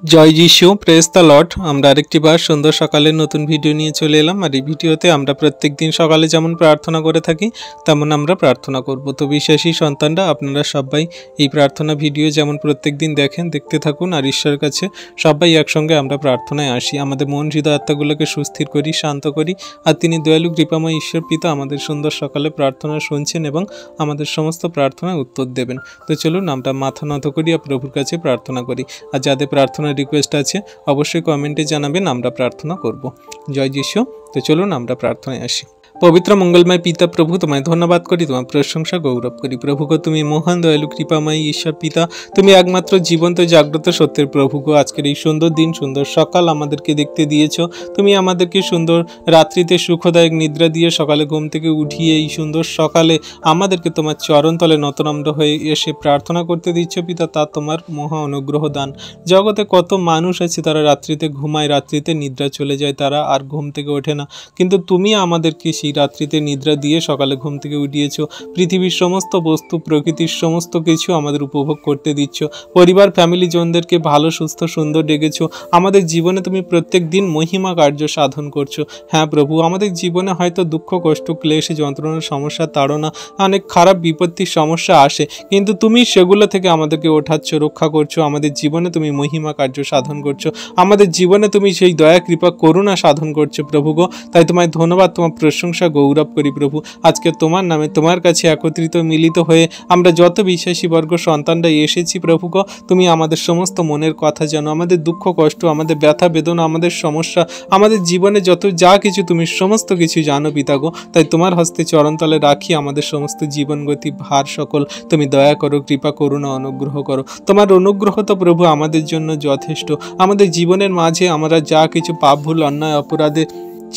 জয় যিশু, praise the Lord. আমরা আরেকটি বার সুন্দর সকালের নতুন ভিডিও নিয়ে চলে এলাম। আর এই ভিডিওতে আমরা প্রত্যেক দিন সকালে যেমন প্রার্থনা করে থাকি তেমন আমরা প্রার্থনা করব। তো বিশ্বাসী সন্তানরা, আপনারা সবাই এই প্রার্থনা ভিডিও যেমন প্রত্যেক দিন দেখেন, দেখতে থাকুন। আর ঈশ্বরের কাছে সবাই একসঙ্গে আমরা প্রার্থনায় আসি, আমাদের মন হৃদয় আত্মাগুলোকে সুস্থির করি, শান্ত করি। আর তিনি দয়ালু কৃপাময় ঈশ্বর পিতা আমাদের সুন্দর সকালে প্রার্থনা শুনছেন এবং আমাদের সমস্ত প্রার্থনায় উত্তর দেবেন। তো চলুন আমরা মাথা নত করি আর প্রভুর কাছে প্রার্থনা করি। আর যাদের প্রার্থনা রিকোয়েস্ট আছে অবশ্যই কমেন্টে জানাবেন, আমরা প্রার্থনা করব। জয় যিশু। তো চলুন আমরা প্রার্থনায় আসি। পবিত্র মঙ্গলময় পিতা প্রভু, তোমায় ধন্যবাদ করি, তোমার প্রশংসা গৌরব করি। প্রভুগো, তুমি মহান দয়ালু কৃপাময় ঈশ্বর পিতা, তুমি একমাত্র জীবন্ত জাগ্রত সত্যের প্রভুগো। আজকের এই সুন্দর দিন, সুন্দর সকাল আমাদেরকে দেখতে দিয়েছো। তুমি আমাদেরকে সুন্দর রাত্রিতে সুখদায়ক নিদ্রা দিয়ে সকালে ঘুম থেকে উঠিয়ে এই সুন্দর সকালে আমাদেরকে তোমার চরণতলে নতনম্র হয়ে এসে প্রার্থনা করতে দিচ্ছ পিতা, তা তোমার মহা অনুগ্রহ দান। জগতে কত মানুষ আছে তারা রাত্রিতে ঘুমায়, রাত্রিতে নিদ্রা চলে যায়, তারা আর ঘুম থেকে ওঠে না, কিন্তু তুমি আমাদেরকে সেই রাত্রিতে নিদ্রা দিয়ে সকালে ঘুম থেকে উঠিয়েছো। পৃথিবীর সমস্ত বস্তু, প্রকৃতির সমস্ত কিছু আমাদের উপভোগ করতে দিচ্ছ। পরিবার, ফ্যামিলি জনদেরকে ভালো, সুস্থ, সুন্দর রেখেছো। আমাদের জীবনে তুমি প্রত্যেক দিন মহিমা কার্য সাধন করছো। হ্যাঁ প্রভু, আমাদের জীবনে হয়তো দুঃখ, কষ্ট, ক্লেশ, যন্ত্রণার সমস্যা, তাড়না, অনেক খারাপ বিপত্তির সমস্যা আসে, কিন্তু তুমি সেগুলো থেকে আমাদেরকে ওঠাচ্ছ, রক্ষা করছো। আমাদের জীবনে তুমি মহিমা কার্য সাধন করছো, আমাদের জীবনে তুমি সেই দয়া, কৃপা, করুণা সাধন করছো প্রভু গো। তাই তোমায় ধন্যবাদ, তোমার প্রশংসা গৌরব করি প্রভু। আজকে তোমার নামে, তোমার কাছে একত্রিত মিলিত হয়ে আমরা যত বিশ্বাসী বর্গ সন্তানরা এসেছি প্রভু গো, তুমি আমাদের সমস্ত মনের কথা জানো, আমাদের দুঃখ কষ্ট, আমাদের ব্যথা বেদনা, আমাদের সমস্যা, আমাদের জীবনে যত যা কিছু তুমি সমস্ত কিছু জানো পিতা গো। তাই তোমার হস্তে চরণতলে রাখি আমাদের সমস্ত জীবনগতি ভার সকল তুমি দয়া করো, কৃপা, করুণা, অনুগ্রহ করো। তোমার অনুগ্রহ তো প্রভু আমাদের জন্য যথেষ্ট। আমাদের জীবনের মাঝে আমরা যা কিছু পাপ, ভুল, অন্যায়, অপরাধে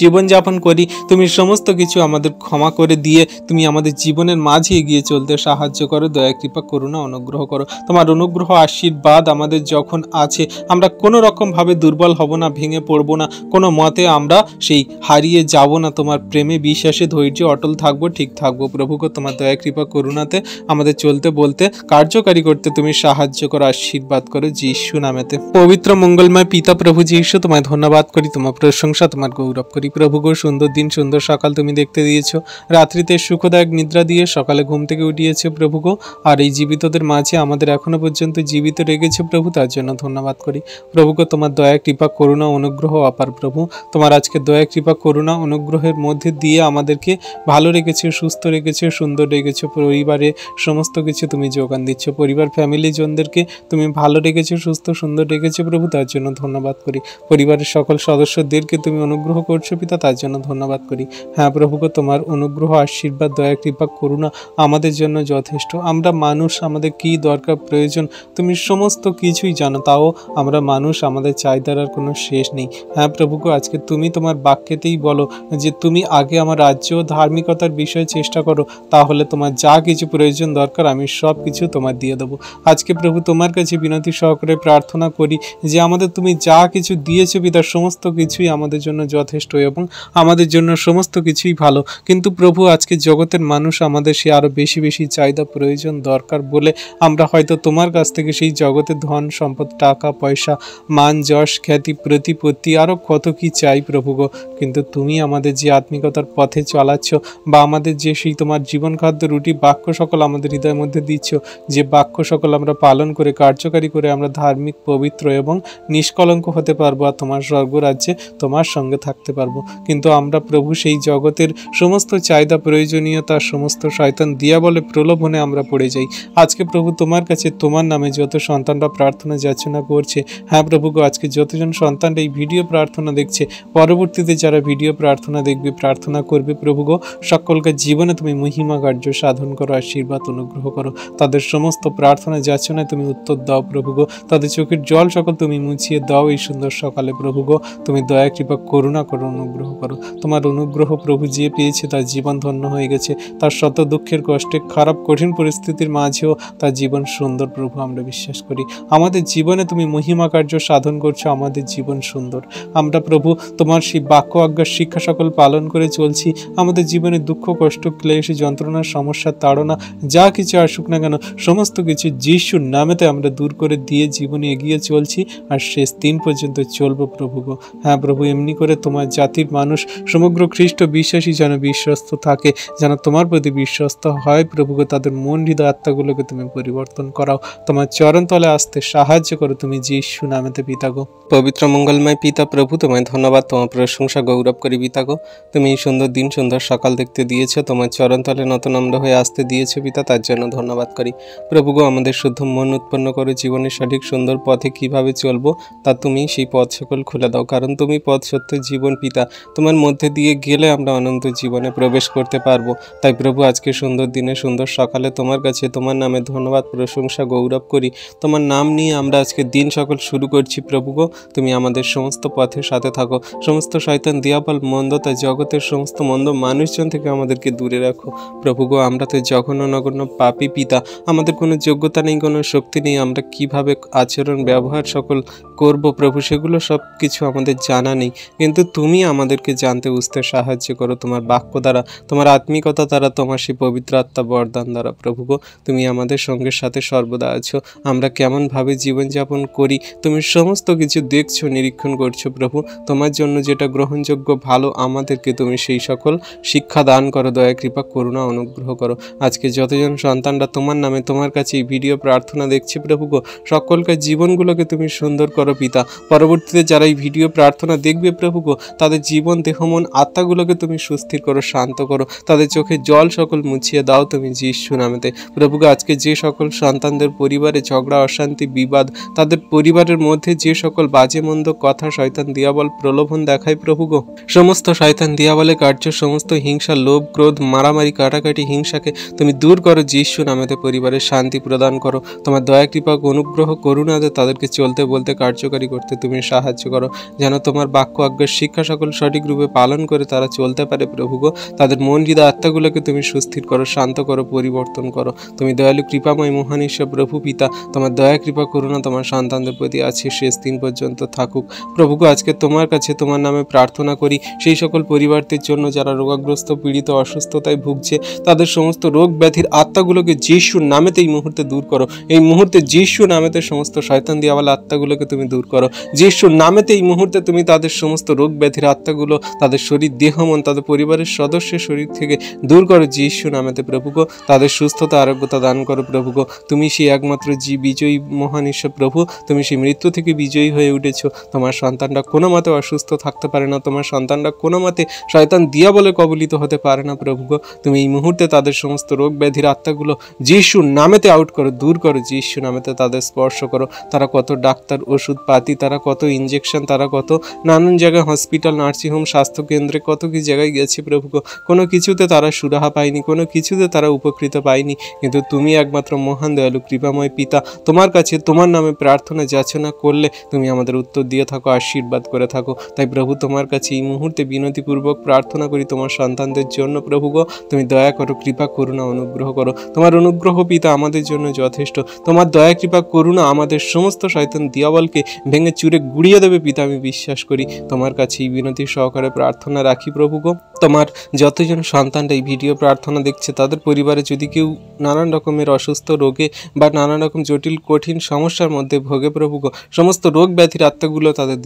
জীবনযাপন করি, তুমি সমস্ত কিছু আমাদের ক্ষমা করে দিয়ে তুমি আমাদের জীবনের মাঝে এগিয়ে চলতে সাহায্য করো। দয়া, কৃপা, করুণা, অনুগ্রহ করো। তোমার অনুগ্রহ, আশীর্বাদ আমাদের যখন আছে, আমরা কোনো রকমভাবে দুর্বল হব না, ভেঙে পড়ব না, কোনো মতে আমরা সেই হারিয়ে যাব না। তোমার প্রেমে, বিশ্বাসে, ধৈর্য অটল থাকবো, ঠিক থাকবো প্রভুকে। তোমার দয়া, কৃপা, করুণাতে আমাদের চলতে বলতে কার্যকারী করতে তুমি সাহায্য করো, আশীর্বাদ করো যিশু নামেতে। পবিত্র মঙ্গলময় পিতা প্রভু যিশু, তোমায় ধন্যবাদ করি, তোমার প্রশংসা, তোমার গৌরব করি প্রভু গো। সুন্দর দিন, সুন্দর সকাল তুমি দেখতে দিয়েছো, রাত্রিতে সুখদায়ক নিদ্রা দিয়ে সকালে ঘুম থেকে উঠিয়েছো প্রভু গো। আর এই জীবিতদের মাঝে আমাদের এখনো পর্যন্ত জীবিত রেখেছো প্রভু, তার জন্য ধন্যবাদ করি প্রভু গো। তোমার দয়া, কৃপা, করুণা, অনুগ্রহ অপার প্রভু। তোমার আজকে দয়া, কৃপা, করুণা, অনুগ্রহের মধ্যে দিয়ে আমাদেরকে ভালো রেখেছো, সুস্থ রেখেছো, সুন্দর রেখেছো। পরিবারে সমস্ত কিছু তুমি যোগান দিচ্ছ, পরিবার, ফ্যামিলি জনদেরকে তুমি ভালো রেখেছো, সুস্থ, সুন্দর রেখেছো প্রভু, তার জন্য ধন্যবাদ করি। পরিবারের সকল সদস্যদেরকে তুমি অনুগ্রহ করছো পিতা, তার জন্য ধন্যবাদ করি। হ্যাঁ প্রভুকে, তোমার অনুগ্রহ, আশীর্বাদ, দয়া, কৃপা, করুণা আমাদের জন্য যথেষ্ট। আমরা মানুষ, আমাদের কি দরকার, প্রয়োজন তুমি সমস্ত কিছুই জানো, তাও আমরা মানুষ, আমাদের চাহিদার আর কোনো শেষ নেই। হ্যাঁ প্রভুকে, আজকে তুমি তোমার বাক্যেতেই বলো যে তুমি আগে আমার রাজ্য ও ধার্মিকতার বিষয়ে চেষ্টা করো, তাহলে তোমার যা কিছু প্রয়োজন দরকার আমি সব কিছু তোমার দিয়ে দেবো। আজকে প্রভু তোমার কাছে বিনতি সহকারে প্রার্থনা করি যে আমাদের তুমি যা কিছু দিয়েছো পিতা, সমস্ত কিছুই আমাদের জন্য যথেষ্ট এবং আমাদের জন্য সমস্ত কিছুই ভালো। কিন্তু প্রভু, আজকে জগতের মানুষ আমাদের সে আরো বেশি বেশি চাহিদা, প্রয়োজন, দরকার বলে আমরা হয়তো তোমার কাছ থেকে সেই জগতের ধন সম্পদ, টাকা পয়সা, মান, যশ, খ্যাতি, প্রতিপত্তি, আরো কত কি চাই প্রভু গো। কিন্তু তুমি আমাদের যে আত্মিকতার পথে চালাচ্ছ বা আমাদের যে সেই তোমার জীবন খাদ্য রুটি বাক্য সকল আমাদের হৃদয়ের মধ্যে দিচ্ছ, যে বাক্য সকল আমরা পালন করে কার্যকারী করে আমরা ধার্মিক, পবিত্র এবং নিষ্কলঙ্ক হতে পারবো আর তোমার স্বর্গরাজ্যে তোমার সঙ্গে থাকতে পারবো। কিন্তু আমরা প্রভু সেই জগতের সমস্ত চাহিদা, প্রয়োজনীয়তা, সমস্ত শয়তান দিয়া বলে প্রলোভনে আমরা পড়ে যাই। আজকে প্রভু তোমার কাছে তোমার নামে যত সন্তানরা প্রার্থনা যাচনা করছে, হ্যাঁ প্রভু গো, আজকে যতজন সন্তানরা এই ভিডিও প্রার্থনা দেখছে, পরবর্তীতে যারা ভিডিও প্রার্থনা দেখবে, প্রার্থনা করবে প্রভু গো, সকলকে জীবনে তুমি মহিমা কার্য সাধন করো, আশীর্বাদ, অনুগ্রহ করো। তাদের সমস্ত প্রার্থনা যাচনায় তুমি উত্তর দাও প্রভু গো। তাদের চোখের জল সকল তুমি মুছিয়ে দাও এই সুন্দর সকালে প্রভু গো। তুমি দয়া, কৃপা, করুণা করো, অনুগ্রহ করো। তোমার অনুগ্রহ প্রভু যে পেয়েছে তার জীবন ধন্য হয়ে গেছে, তার শত দুঃখের কষ্টে খারাপ কঠিন পরিস্থিতির মাঝেও তার জীবন সুন্দর প্রভু আমরা বিশ্বাস করি। আমাদের জীবনে তুমি মহিমা কার্য সাধন করছো, আমাদের জীবন সুন্দর। আমরা প্রভু তোমার সেই বাক্য আজ্ঞার শিক্ষা সকল পালন করে চলছি। আমাদের জীবনে দুঃখ কষ্ট ক্লেশ যন্ত্রণার সমস্যার তাড়না যা কিছু আসুক না কেন সমস্ত কিছু যিশুর নামেতে আমরা দূর করে দিয়ে জীবনে এগিয়ে চলছি আর শেষ দিন পর্যন্ত চলবো প্রভু গো। হ্যাঁ প্রভু, এমনি করে তোমার জাতির মানুষ সমগ্র খ্রিস্ট বিশ্বাসী যেন বিশ্বস্ত থাকে, যেন তোমার প্রতি বিশ্বস্ত হয় প্রভু গো। তাদের মন হৃদয় আত্মাগুলোকে তুমি পরিবর্তন করাও, তোমার চরণ তলে আসতে সাহায্য করো তুমি যিশু নামেতে পিতা গো। পবিত্র মঙ্গলময় পিতা প্রভু, তোমায় ধন্যবাদ, তোমার প্রশংসা গৌরব করি পিতা গো। তুমি এই সুন্দর দিন সুন্দর সকাল দেখতে দিয়েছো, তোমার চরণ তলে নতুন আমরা হয়ে আসতে দিয়েছো পিতা, তার জন্য ধন্যবাদ করি প্রভু গো। আমাদের শুদ্ধ মন উৎপন্ন করো, জীবনের সঠিক সুন্দর পথে কিভাবে চলবো তা তুমি সেই পথ সকল খুলে দাও, কারণ তুমি পথ সত্য জীবন পিতা। তোমার মধ্যে দিয়ে গেলে আমরা অনন্ত জীবনে প্রবেশ করতে পারবো। তাই প্রভু আজকে সুন্দর দিনে সুন্দর সকালে তোমার কাছে তোমার নামে ধন্যবাদ প্রশংসা গৌরব করি। তোমার নাম নিয়ে আমরা আজকে দিন সকল শুরু করছি প্রভু গো। তুমি আমাদের সমস্ত পথের সাথে থাকো, সমস্ত শয়তান দিয়াবল মন্দতা জগতের সমস্ত মন্দ মানুষজন থেকে আমাদেরকে দূরে রাখো প্রভু গো। আমরা তো জঘন্য নগণ্য পাপী পিতা, আমাদের কোনো যোগ্যতা নেই, কোনো শক্তি নেই। আমরা কিভাবে আচরণ ব্যবহার সকল করব প্রভু সেগুলো সব কিছু আমাদের জানা নেই, কিন্তু তুমি আমাদেরকে জানতে বুঝতে সাহায্য করো তোমার বাক্য দ্বারা, তোমার আত্মিকতা দ্বারা, তোমার সেই পবিত্র আত্মা বরদান দ্বারা প্রভু গো। তুমি আমাদের সঙ্গের সাথে সর্বদা আছো। আমরা কেমনভাবে জীবনযাপন করি তুমি সমস্ত কিছু দেখছো, নিরীক্ষণ করছো প্রভু। তোমার জন্য যেটা গ্রহণযোগ্য ভালো আমাদেরকে তুমি সেই সকল শিক্ষা দান করো, দয়া কৃপা করুণা অনুগ্রহ করো। আজকে যতজন সন্তানরা তোমার নামে তোমার কাছে এই ভিডিও প্রার্থনা দেখছে প্রভু গো, সকলকার জীবনগুলোকে তুমি সুন্দর করো পিতা। পরবর্তীতে যারা এই ভিডিও প্রার্থনা দেখবে প্রভু গো, তাদের জীবন দেহ মন আত্মাগুলোকে তুমি সুস্থির করো, শান্ত করো, তাদের চোখে জল সকল মুছিয়ে দাও তুমি যিশু নামেতে প্রভু গো। আজকে যে সকল সন্তানদের পরিবারে ঝগড়া অশান্তি বিবাদ, তাদের পরিবারের মধ্যে যে সকল বাজে মন্দ কথা শয়তান দিয়াবল প্রলোভন দেখায় প্রভু গো, সমস্ত শয়তান দিয়াবলের কার্য, সমস্ত হিংসা লোভ ক্রোধ মারামারি কাটাকাটি হিংসাকে তুমি দূর করো যিশু নামেতে। পরিবারের শান্তি প্রদান করো, তোমার দয়া কৃপা অনুগ্রহ করুণাতে তাদেরকে চলতে বলতে কার্যকারী করতে তুমি সাহায্য করো, যেন তোমার বাক্য আজ্ঞার শিক্ষা সকল সঠিক রূপে পালন করে তারা চলতে পারে প্রভু গো। তাদের মন হৃদয় আত্মাগুলোকে তুমি সুস্থির করো, শান্ত করো, পরিবর্তন করো। তুমি দয়ালু কৃপাময় মহান ঈশ্বর প্রভু পিতা, তোমার দয়া কৃপা করুণা তোমার সন্তানদের প্রতি আছে শেষ দিন পর্যন্ত থাকুক প্রভু গো। আজকে তোমার কাছে তোমার নামে প্রার্থনা করি সেই সকল পরিবারদের জন্য যারা রোগাগ্রস্ত পীড়িত অসুস্থতায় ভুগছে, তাদের সমস্ত রোগ ব্যাধির আত্মাগুলোকে যিশুর নামেতে এই মুহূর্তে দূর করো। এই মুহূর্তে যিশুর নামেতে সমস্ত শয়তান দিয়াওয়ালা আত্মাগুলোকে তুমি দূর করো যিশুর নামেতে। এই মুহূর্তে তুমি তাদের সমস্ত রোগ ব্যাধির আত্মাগুলো তাদের শরীর দেহ মন তাদের পরিবারের সদস্যের শরীর থেকে দূর করো যিশু নামেতে প্রভু গো। তাদের সুস্থতা আরোগ্যতা দান করো প্রভু গো। তুমি সেই একমাত্র বিজয়ী মহান ঈশ্বর প্রভু, তুমি সেই মৃত্যু থেকে বিজয়ী হয়ে উঠেছো। তোমার সন্তানরা কোনো মতে অসুস্থ থাকতে পারে না, তোমার সন্তানরা কোনো মতে শয়তান দিয়াবলে কবলিত হতে পারে না প্রভু গো। তুমি এই মুহূর্তে তাদের সমস্ত রোগ ব্যাধির আত্মাগুলো যিশুর নামেতে আউট করো, দূর করো যিশু নামেতে। তাদের স্পর্শ করো। তারা কত ডাক্তার ওষুধ পাতি, তারা কত ইঞ্জেকশন, তারা কত নানান জায়গায় হসপিটাল নার্সিংহোম স্বাস্থ্যকেন্দ্রে কত কি জায়গায় গেছে প্রভু গো, কোনো কিছুতে তারা সুরাহা পায়নি, কোনো কিছুতে তারা উপকৃত পায়নি, কিন্তু তুমি একমাত্র মহান দয়ালু কৃপাময় পিতা, তোমার কাছে তোমার নামে প্রার্থনা যাচনা করলে তুমি আমাদের উত্তর দিয়ে থাকো, আশীর্বাদ করে থাকো। তাই প্রভু তোমার কাছে এই মুহূর্তে বিনতিপূর্বক প্রার্থনা করি তোমার সন্তানদের জন্য প্রভু গো। তুমি দয়া করো, কৃপা করুণা অনুগ্রহ করো। তোমার অনুগ্রহ পিতা আমাদের জন্য যথেষ্ট। তোমার দয়া কৃপা করুণা আমাদের সমস্ত শয়তান দিয়াবলকে ভেঙে চুরে গুড়িয়ে দেবে পিতা, আমি বিশ্বাস করি। তোমার কাছে এই বিনতি সহকারে প্রার্থনা রাখি প্রভু গো। তোমার যতজন সন্তানরা এই ভিডিও প্রার্থনা দেখছে তাদের পরিবারে যদি কেউ নানান রকমের অসুস্থ রোগে বা নানান রকম জটিল কঠিন সমস্যার মধ্যে ভোগে প্রভু গো, সমস্ত রোগ ব্যাধির আত্মাগুলো তাদের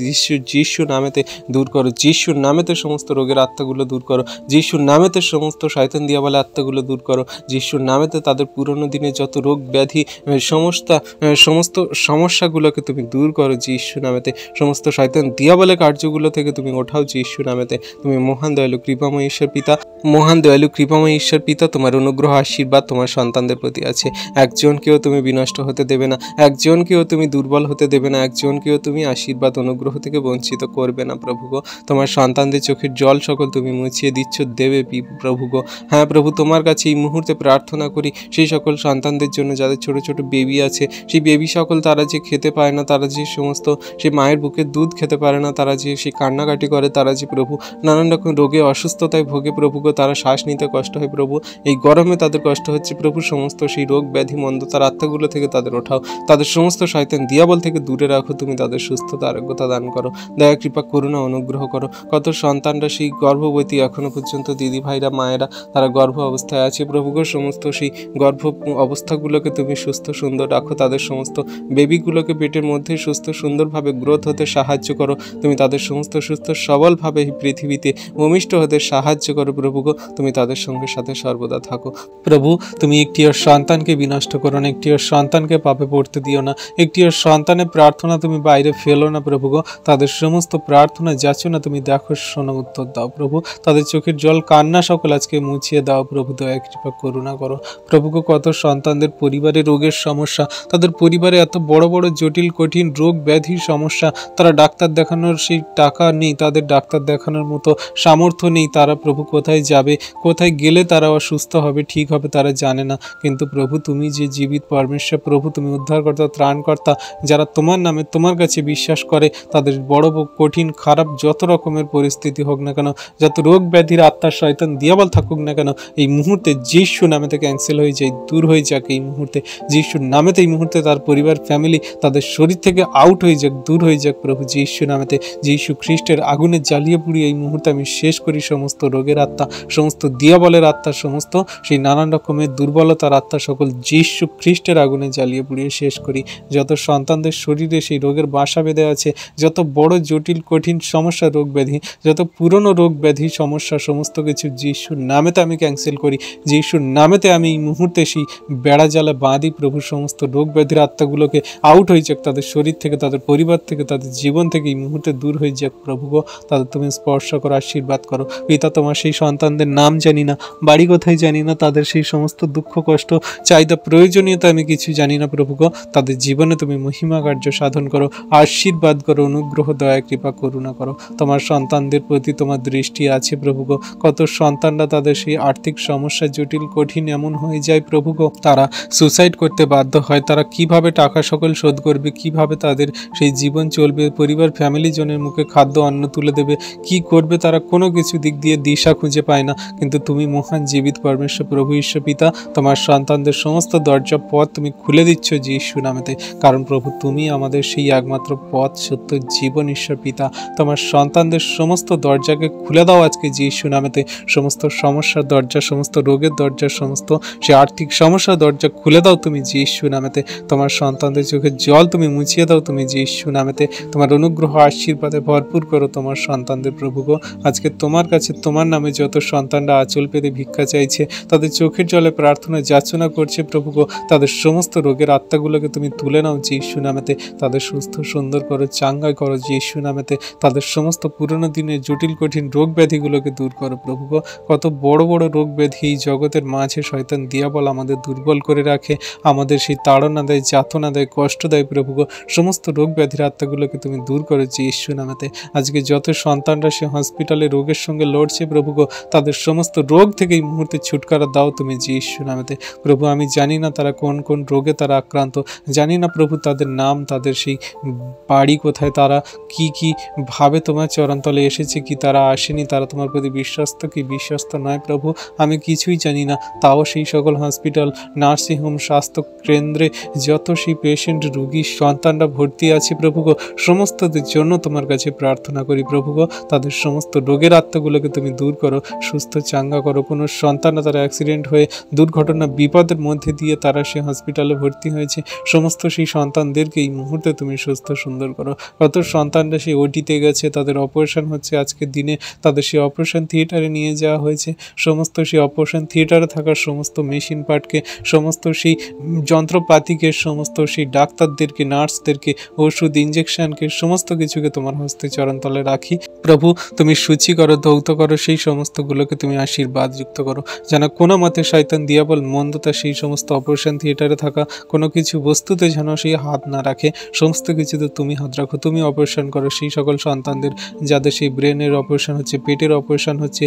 যিশুর নামেতে দূর করো, যিশুর নামেতে সমস্ত রোগের আত্মাগুলো দূর করো, যিশুর নামেতে সমস্ত শয়তান দিয়াবলে আত্মাগুলো দূর করো, যিশুর নামেতে তাদের পুরনো দিনে যত রোগ ব্যাধি সমস্ত সমস্যাগুলোকে তুমি দূর করো যিশুর নামেতে। সমস্ত শয়তান দিয়াবলে কার্যগুলো থেকে তুমি ওঠাও যিশুর নামেতে। তুমি মহান দয়ালু কৃপাময় ঈশ্বর পিতা, মহান দয়ালু কৃপাময় ঈশ্বর পিতা, তোমার অনুগ্রহ আশীর্বাদ তোমার সন্তানদের প্রতি আছে। একজনকেও তুমি বিনষ্ট হতে দেবে না, একজনকেও তুমি দুর্বল হতে দেবে না, একজনকেও তুমি আশীর্বাদ অনুগ্রহ থেকে বঞ্চিত করবে না প্রভু গো। তোমার সন্তানদের চোখের জল সকল তুমি মুছিয়ে দিচ্ছ দেবে প্রভু গো। হ্যাঁ প্রভু, তোমার কাছে এই মুহূর্তে প্রার্থনা করি সেই সকল সন্তানদের জন্য যাদের ছোট ছোট বেবি আছে, সেই বেবি সকল তারা যে খেতে পায় না, তারা যে সমস্ত সেই মায়ের বুকের দুধ খেতে পারে না, তারা যে সেই কান্নাকাটি করে করে তারা যে প্রভু নানান রকম রোগে অসুস্থতায় ভোগে প্রভু গো, তারা শ্বাস নিতে কষ্ট হয় প্রভু, এই গরমে তাদের কষ্ট হচ্ছে প্রভু, সমস্ত সেই রোগ ব্যাধি মন্দতার আত্মাগুলো থেকে তাদের ওঠাও, তাদের সমস্ত শয়তান দিয়াবল থেকে দূরে রাখো, তুমি তাদের সুস্থতা আরোগ্যতা দান করো, দয়া কৃপা করুণা অনুগ্রহ করো। কত সন্তানরা সেই গর্ভবতী এখনো পর্যন্ত দিদি ভাইরা মায়েরা তারা গর্ভ অবস্থায় আছে প্রভু গো, সমস্ত সেই গর্ভ অবস্থাগুলোকে তুমি সুস্থ সুন্দর রাখো, তাদের সমস্ত বেবিগুলোকে পেটের মধ্যে সুস্থ সুন্দরভাবে গ্রোথ হতে সাহায্য করো, তুমি তাদের সমস্ত সুস্থ সবলভাবে এই পৃথিবীতে ভূমিষ্ঠ হতে সাহায্য করো প্রভু গো, তুমি তাদের সঙ্গে সাথে সর্বদা থাকো প্রভু। তুমি একটিও সন্তানকে বিনষ্ট করো না, একটিও সন্তানকে পাপে পড়তে দিও না, একটিও সন্তানের প্রার্থনা তুমি বাইরে ফেলো না প্রভু গো, তাদের সমস্ত প্রার্থনা যাচনা তুমি দেখো, শোনো, উত্তর দাও প্রভু, তাদের চোখের জল কান্না সকল আজকে মুছিয়ে দাও প্রভু, দয়া কৃপা করুণা করো প্রভু গো। কত সন্তানদের পরিবারে রোগের সমস্যা, তাদের পরিবারে এত বড় বড় জটিল কঠিন রোগ ব্যাধির সমস্যা, তারা ডাক্তার দেখানোর সেই টাকা নেই, তাদের ডাক্তার দেখানোর মতো সামর্থ্য নেই, তারা প্রভু কোথায় যাবে, কোথায় গেলে তারা অসুস্থ হবে ঠিক হবে তারা জানে না, কিন্তু প্রভু তুমি যে জীবিত পরমেশ্বর প্রভু, তুমি উদ্ধারকর্তা ত্রাণকর্তা, যারা তোমার নামে তোমার কাছে বিশ্বাস করে তাদের বড় কঠিন খারাপ যত রকমের পরিস্থিতি হোক না কেন, যত রোগ ব্যাধির আত্মার শয়তান দিয়াবল থাকুক না কেন, এই মুহূর্তে যিশু নামেতে ক্যান্সেল হয়ে যায়, দূর হয়ে যাক এই মুহূর্তে যিশুর নামেতে, এই মুহূর্তে তার পরিবার ফ্যামিলি তাদের শরীর থেকে আউট হয়ে যাক, দূর হয়ে যাক প্রভু যিশু নামেতে, যিশু খ্রিস্টের আগুনে জ্বালিয়ে পুড়িয়ে এই মুহূর্তে আমি শেষ করি সমস্ত রোগের আত্মা, সমস্ত দিয়াবলের আত্মা, সমস্ত সেই নানান রকমের দুর্বলতার আত্মা সকল যিশু খ্রিস্টের আগুনে জ্বালিয়ে পুড়িয়ে শেষ করি। যত সন্তানদের শরীরে সেই রোগের বাসা বেঁধে আছে, যত বড় জটিল কঠিন সমস্যা রোগ ব্যাধি, যত পুরনো রোগ ব্যাধি সমস্যা, সমস্ত কিছু যিশুর নামেতে আমি ক্যান্সেল করি, যিশুর নামেতে আমি এই মুহূর্তে সেই বেড়া জ্বালা বাঁধি প্রভু, সমস্ত রোগ ব্যাধির আত্মাগুলোকে আউট হয়ে যাক তাদের শরীর থেকে, তাদের পরিবার থেকে, তাদের জীবন থেকে এই মুহূর্তে দূর হয়ে যাক প্রভু গো, তাদের তুমি স্পর্শ করো, আশীর্বাদ করো পিতা। তোমার সেই সন্তানদের নাম জানি না, বাড়ি কোথায় জানি না, তাদের সেই সমস্ত দুঃখ কষ্ট চাহিদা প্রয়োজনীয়তা আমি কিছু জানি না প্রভু গো, তাদের জীবনে তুমি মহিমা কার্য সাধন করো, আশীর্বাদ করো, অনুগ্রহ দয়া কৃপা করুণা করো। তোমার সন্তানদের প্রতি তোমার দৃষ্টি আছে প্রভু গো, কত সন্তানরা তাদের সেই আর্থিক সমস্যা জটিল কঠিন এমন হয়ে যায় প্রভু গো, তারা সুসাইড করতে বাধ্য হয়, তারা কিভাবে টাকা সকল শোধ করবে, কিভাবে তাদের সেই জীবন চলবে, পরিবার ফ্যামিলি জনের মুখে খাদ্য অন্ন তুলে দেবে, কি করবে তারা কোনো কিছু দিক দিয়ে দিশা খুঁজে পায় না, কিন্তু তুমি মহান জীবিত পরমেশ্বর প্রভু ঈশ্বর পিতা, তোমার সন্তানদের সমস্ত দরজা পথ তুমি খুলে দিচ্ছ যিশু নামেতে, কারণ প্রভু তুমি আমাদের সেই একমাত্র পথ সত্য জীবন ঈশ্বর পিতা, তোমার সন্তানদের সমস্ত দরজাকে খুলে দাও আজকে যিশু নামেতে, সমস্ত সমস্যার দরজা, সমস্ত রোগের দরজা, সমস্ত সে আর্থিক সমস্যার দরজা খুলে দাও তুমি যিশু নামেতে, তোমার সন্তানদের চোখের জল তুমি মুছিয়ে দাও তুমি যিশু নামেতে, তোমার অনুগ্রহ আশীর্বাদে ভরপুর করো তোমার সন্তানদের প্রভু গো। আজকে তোমার কাছে তোমার নামে যত সন্তানরা আঁচল পেতে ভিক্ষা চাইছে, তাদের চোখের জলে প্রার্থনা যাচনা করছে প্রভু গো, তাদের সমস্ত রোগের আত্মাগুলোকে তুমি তুলে নাও যিশু নামেতে, তাদের সুস্থ সুন্দর করো, চাঙ্গা করো যিশু নামেতে, তাদের সমস্ত পুরনো দিনের জটিল কঠিন রোগ ব্যাধিগুলোকে দূর করো প্রভু গো। কত বড় বড় রোগ ব্যাধি এই জগতের মাঝে শয়তান দিয়াবল আমাদের দুর্বল করে রাখে, আমাদের সেই তাড়না দেয়, যাতনা দেয়, কষ্ট দেয় প্রভু গো, সমস্ত রোগ ব্যাধির আত্মাগুলোকে তুমি দূর করো যিশু নামেতে। আজকে যত সন্তানরা সে হসপিটালে রোগের সঙ্গে লড়ছে প্রভু গো, তাদের সমস্ত রোগ থেকে এই মুহূর্তে ছুটকারা দাও তুমি যিশু নামেতে প্রভু। আমি জানি না তারা কোন কোন রোগে তারা আক্রান্ত, জানি না প্রভু তাদের নাম, তাদের সেই বাড়ি কোথায়, তারা কি কি ভাবে তোমার চরণতলে এসেছে কি তারা আসেনি, তারা তোমার প্রতি বিশ্বস্ত কি বিশ্বস্ত নয় প্রভু, আমি কিছুই জানি না, তাও সেই সকল হসপিটাল, নার্সিংহোম, স্বাস্থ্য কেন্দ্রে যত সেই পেশেন্ট রুগী সন্তানরা ভর্তি আছে প্রভু গো, সমস্তদের জন্য তোমার কাছে প্রার্থনা করি প্রভু গো, তাদের সমস্ত রোগের আত্মাগুলোকে তুমি দূর করো, সুস্থ চাঙ্গা করো। কোনো সন্তানরা তারা অ্যাক্সিডেন্ট হয়ে দুর্ঘটনা বিপদের মধ্যে দিয়ে তারা সে হসপিটালে ভর্তি হয়েছে, সমস্ত সেই সন্তানদেরকে এই মুহূর্তে তুমি সুস্থ সুন্দর করো। কত সন্তানরা সেই ওটিতে গেছে, তাদের অপারেশন হচ্ছে আজকের দিনে, তাদের সেই অপারেশন থিয়েটারে নিয়ে যাওয়া হয়েছে, সমস্ত সেই অপারেশন থিয়েটারে থাকা সমস্ত মেশিন পার্টকে, সমস্ত সেই যন্ত্রপাতিকে, সমস্ত সেই ডাক্তারদেরকে, নার্সদেরকে, ওষুধ ইঞ্জেকশনকে, সমস্ত কিছুকে তোমার হস্তে চরণতলে রাখি প্রভু। তুমি সূচি করো, ধৌত করো, সেই সমস্তগুলোকে তুমি আশীর্বাদ যুক্ত করো, যেন কোনো মতে শয়তান দিয়াবল মন্দতা সেই সমস্ত অপারেশন থিয়েটারে থাকা কোনো কিছু বস্তুতে যেন সেই হাত না রাখে, সমস্ত কিছুতে তুমি হাত রাখো, তুমি অপারেশন করো সেই সকল সন্তানদের যাদের সেই ব্রেনের অপারেশন হচ্ছে, পেটের অপারেশন হচ্ছে,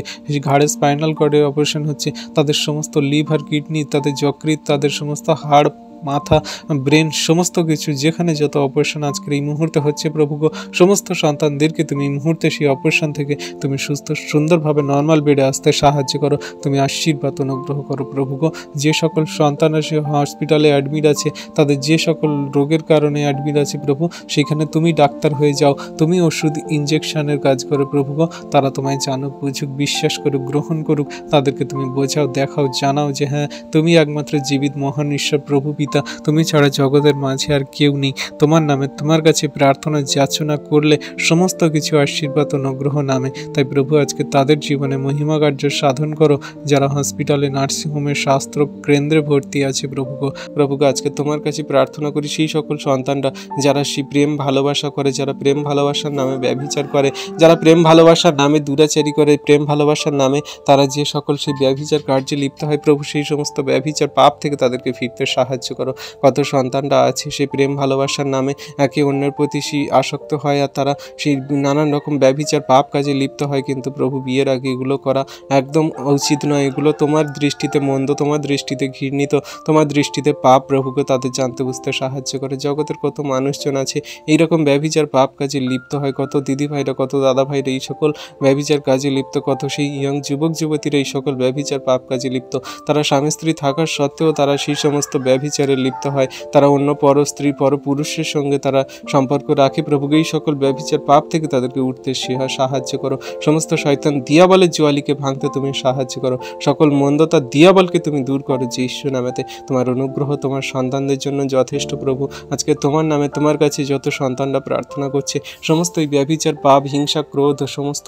ঘাড়ে স্পাইনাল কর্ডের অপারেশন হচ্ছে, তাদের সমস্ত লিভার, কিডনি, তাদের যকৃৎ, তাদের সমস্ত হাড় মাথা, ব্রেন, সমস্ত কিছু যেখানে যত অপারেশন আজকের এই মুহূর্তে হচ্ছে প্রভু গো, সমস্ত সন্তানদেরকে তুমি এই মুহূর্তে সেই অপারেশন থেকে তুমি সুস্থ সুন্দরভাবে নর্মাল বেডে আসতে সাহায্য করো, তুমি আশীর্বাদ অনুগ্রহ করো প্রভু গো। যে সকল সন্তান সে হসপিটালে অ্যাডমিট আছে, তাদের যে সকল রোগের কারণে অ্যাডমিট আছে প্রভু, সেখানে তুমি ডাক্তার হয়ে যাও, তুমি ওষুধ ইনজেকশনের কাজ করো প্রভু গো। তারা তোমায় জানুক, বুঝুক, বিশ্বাস করুক, গ্রহণ করুক, তাদেরকে তুমি বোঝাও, দেখাও, জানাও যে হ্যাঁ তুমি একমাত্র জীবিত মহান ঈশ্বর প্রভু পিতা, তুমি ছাড়া জগতের মাঝে আর কেউ নেই। তোমার নামে তোমার কাছে প্রার্থনা যাচনা করলে সমস্ত কিছু আশীর্বাদ অনুগ্রহ নামে। তাই প্রভু আজকে তাদের জীবনে মহিমা কার্য সাধন করো, যারা হসপিটালে, নার্সিংহোমে, শাস্ত্র কেন্দ্রে ভর্তি আছে প্রভু গো। প্রভু গো, আজকে তোমার কাছে প্রার্থনা করি সেই সকল সন্তানরা যারা সেই প্রেম ভালোবাসা করে, যারা প্রেম ভালোবাসার নামে ব্যভিচার করে, যারা প্রেম ভালোবাসার নামে দুরাচারি করে, প্রেম ভালোবাসার নামে তারা যে সকল সেই ব্যভিচার কার্যে লিপ্ত হয় প্রভু, সেই সমস্ত ব্যভিচার পাপ থেকে তাদেরকে ফিরতে সাহায্য করো। কত সন্তানরা আছে সেই প্রেম ভালোবাসার নামে একে অন্যের প্রতি সেই আসক্ত হয়, আর তারা সেই নানান রকম ব্যভিচার পাপ কাজে লিপ্ত হয়, কিন্তু প্রভু বিয়ের আগে এগুলো করা একদম উচিত নয়। এগুলো তোমার দৃষ্টিতে মন্দ, তোমার দৃষ্টিতে ঘৃণিত, তোমার দৃষ্টিতে পাপ প্রভুকে তাদের জানতে বুঝতে সাহায্য করে। জগতের কত মানুষজন আছে এইরকম ব্যভিচার পাপ কাজে লিপ্ত হয়, কত দিদি ভাইরা, কত দাদা ভাইরা এই সকল ব্যভিচার কাজে লিপ্ত, কত সেই ইয়ং যুবক যুবতীরা এই সকল ব্যভিচার পাপ কাজে লিপ্ত। তারা স্বামী স্ত্রী থাকার সত্ত্বেও তারা সেই সমস্ত ব্যভিচারে লিপ্ত হয়, তারা অন্য পর স্ত্রী পর পুরুষের সঙ্গে তারা সম্পর্ক রাখে প্রভুকে। এই সকল ব্যভিচার পাপ থেকে তাদেরকে উঠতে সাহায্য করো। সমস্ত শয়তান দিয়াবলের জোয়ালিকে ভাঙতে তুমি সাহায্য করো, সকল মন্দতা দিয়াবলকে তুমি দূর করো যীশু নামেতে। তোমার অনুগ্রহ তোমার সন্তানদের জন্য যথেষ্ট প্রভু। আজকে তোমার নামে তোমার কাছে যত সন্তানরা প্রার্থনা করছে, সমস্ত এই ব্যভিচার পাপ, হিংসা, ক্রোধ, সমস্ত